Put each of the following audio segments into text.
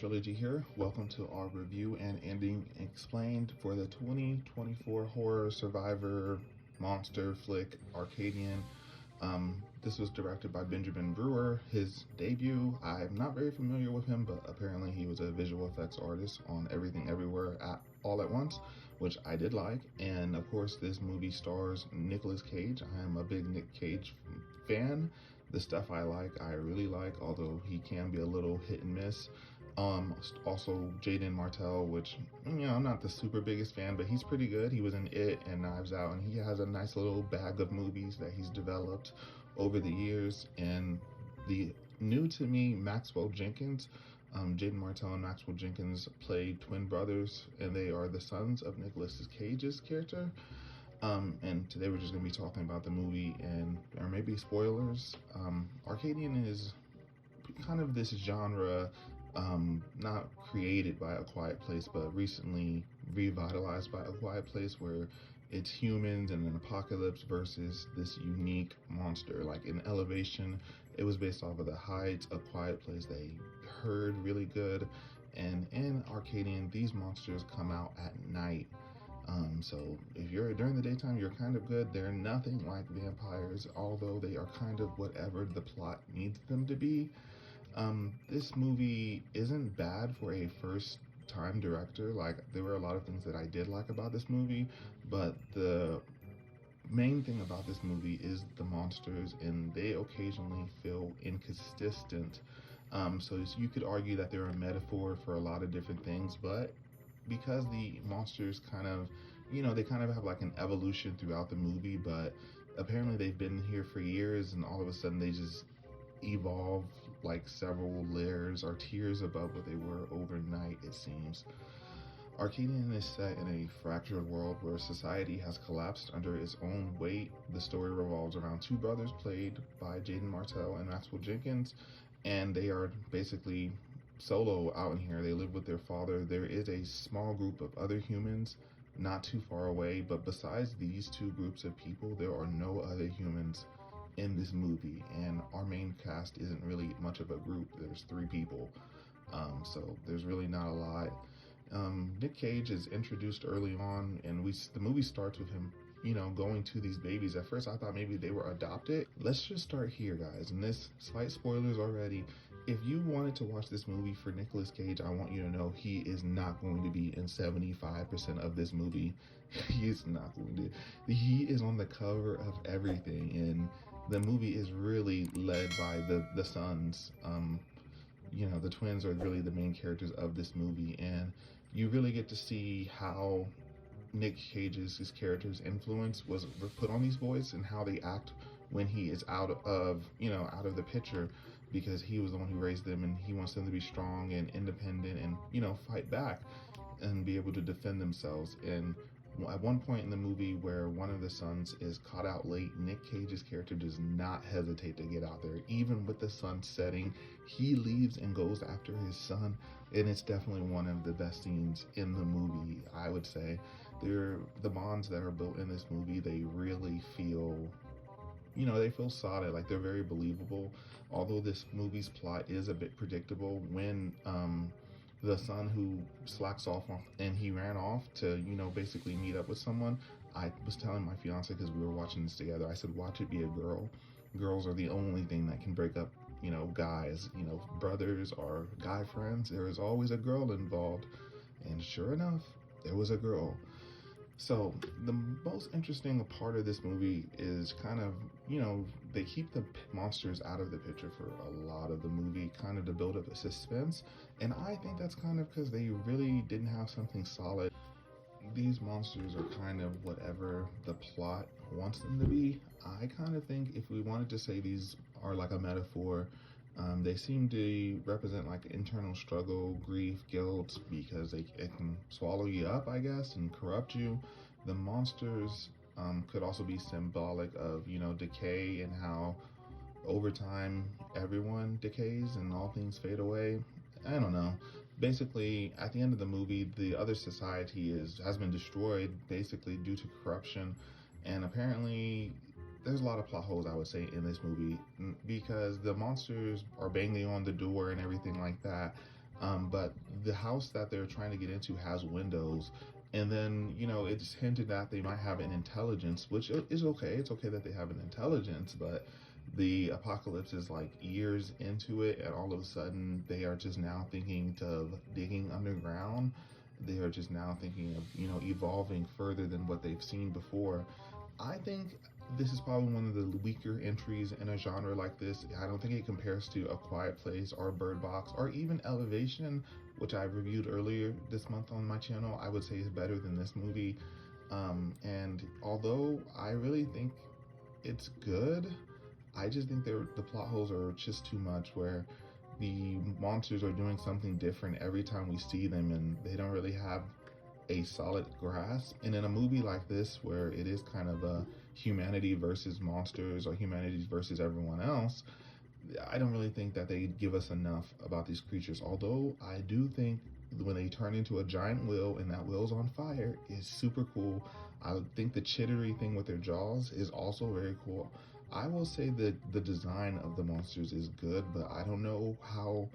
Trilogy here. Welcome to our review and ending explained for the 2024 horror survivor monster flick Arcadian. This was directed by Benjamin Brewer, his debut. I'm not very familiar with him, but apparently he was a visual effects artist on Everything Everywhere All at Once, which I did like. And of course, this movie stars Nicolas Cage. I am a big Nick Cage fan. The stuff I like, I really like, although he can be a little hit and miss. Also Jaden Martell, which, I'm not the super biggest fan, but he's pretty good. He was in It and Knives Out, and he has a nice little bag of movies that he's developed over the years. And the new to me Maxwell Jenkins, Jaden Martell and Maxwell Jenkins play twin brothers, and they are the sons of Nicolas Cage's character. And today we're just going to be talking about the movie or maybe spoilers. Arcadian is kind of this genre, not created by A Quiet Place, but recently revitalized by A Quiet Place, where it's humans and an apocalypse versus this unique monster. Like in Elevation, it was based off of The Heights. A Quiet Place, they heard really good. And in Arcadian, these monsters come out at night. So if you're during the daytime, you're kind of good. They're nothing like vampires, although they are kind of whatever the plot needs them to be. This movie isn't bad for a first time director. Like, there were a lot of things that I did like about this movie, but the main thing about this movie is the monsters, and they occasionally feel inconsistent. So you could argue that they're a metaphor for a lot of different things, but because the monsters kind of, they kind of have like an evolution throughout the movie, but apparently they've been here for years, and all of a sudden they just evolve like several layers or tiers above what they were overnight, it seems. Arcadian is set in a fractured world where society has collapsed under its own weight. The story revolves around two brothers played by Jaden Martell and Maxwell Jenkins, and they are basically solo out in here. They live with their father. There is a small group of other humans not too far away, but besides these two groups of people, there are no other humans in this movie, and our main cast isn't really much of a group. There's three people, so there's really not a lot. Nick Cage is introduced early on, and the movie starts with him going to these babies. At first I thought maybe they were adopted. Let's just start here, guys, and this slight spoilers already. If you wanted to watch this movie for Nicolas Cage, I want you to know he is not going to be in 75% of this movie. He is not going to. He is on the cover of everything, and the movie is really led by the sons. The twins are really the main characters of this movie, and you really get to see how Nick Cage's character's influence was put on these boys and how they act when he is out of the picture, because he was the one who raised them, and he wants them to be strong and independent and fight back and be able to defend themselves. And at one point in the movie where one of the sons is caught out late, Nick Cage's character does not hesitate to get out there. Even with the sun setting, he leaves and goes after his son, and it's definitely one of the best scenes in the movie, I would say. The bonds that are built in this movie, they really feel, they feel solid. Like, they're very believable. Although this movie's plot is a bit predictable, when the son who slacks off and he ran off to basically meet up with someone, I was telling my fiance, because we were watching this together, I said, watch it be a girl. Girls are the only thing that can break up guys. Brothers or guy friends, there is always a girl involved, and sure enough, there was a girl. So the most interesting part of this movie is kind of, they keep the monsters out of the picture for a lot of the movie, kind of to build up a suspense. And I think that's kind of because they really didn't have something solid. These monsters are kind of whatever the plot wants them to be. I kind of think if we wanted to say these are like a metaphor, they seem to represent like internal struggle, grief, guilt, because it can swallow you up, I guess, and corrupt you. The monsters could also be symbolic of, decay, and how over time everyone decays and all things fade away. I don't know. Basically, at the end of the movie, the other society has been destroyed, basically due to corruption, and apparently there's a lot of plot holes, I would say, in this movie, because the monsters are banging on the door and everything like that, But the house that they're trying to get into has windows, and then it's hinted that they might have an intelligence, which is okay. It's okay that they have an intelligence, but the apocalypse is like years into it, and all of a sudden they are just now thinking of digging underground. They are just now thinking of evolving further than what they've seen before. I think this is probably one of the weaker entries in a genre like this. I don't think it compares to A Quiet Place or Bird Box or even Elevation, which I reviewed earlier this month on my channel. I would say is better than this movie. And although I really think it's good, I just think the plot holes are just too much, where the monsters are doing something different every time we see them, and they don't really have a solid grasp. And in a movie like this, where it is kind of a humanity versus monsters or humanity versus everyone else, I don't really think that they give us enough about these creatures. Although I do think when they turn into a giant whale and that whale's on fire is super cool. I think the chittery thing with their jaws is also very cool. I will say that the design of the monsters is good, but I don't know how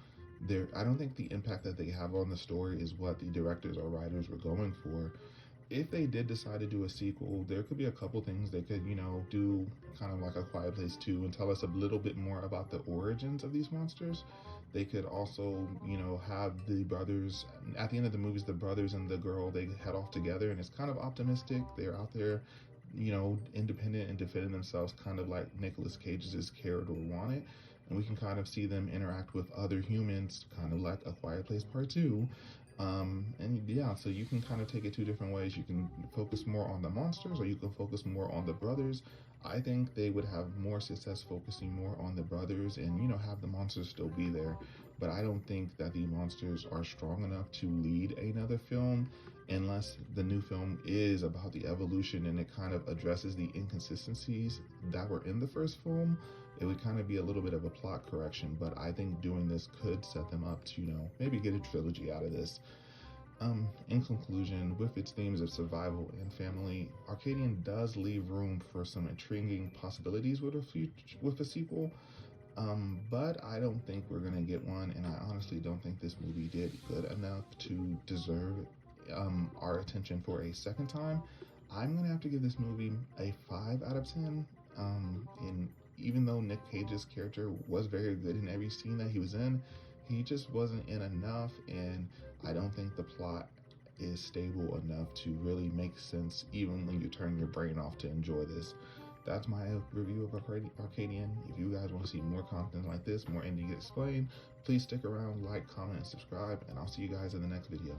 I don't think the impact that they have on the story is what the directors or writers were going for. If they did decide to do a sequel, there could be a couple things they could, do kind of like A Quiet Place 2 and tell us a little bit more about the origins of these monsters. They could also, have the brothers, at the end of the movies, the brothers and the girl, they head off together, and it's kind of optimistic. They're out there, independent and defending themselves, kind of like Nicolas Cage's character wanted. And we can kind of see them interact with other humans, kind of like A Quiet Place Part 2. And yeah, so you can kind of take it two different ways. You can focus more on the monsters, or you can focus more on the brothers. I think they would have more success focusing more on the brothers and, have the monsters still be there. But I don't think that the monsters are strong enough to lead another film unless the new film is about the evolution and it kind of addresses the inconsistencies that were in the first film. It would kind of be a little bit of a plot correction, but I think doing this could set them up to, maybe get a trilogy out of this. In conclusion, with its themes of survival and family, Arcadian does leave room for some intriguing possibilities with a sequel. But I don't think we're gonna get one, and I honestly don't think this movie did good enough to deserve our attention for a second time. I'm gonna have to give this movie a 5 out of 10. And even though Nick Cage's character was very good in every scene that he was in, he just wasn't in enough, and I don't think the plot is stable enough to really make sense even when you turn your brain off to enjoy this. That's my review of Arcadian. If you guys want to see more content like this, more Indie Explained, please stick around, like, comment, and subscribe, and I'll see you guys in the next video.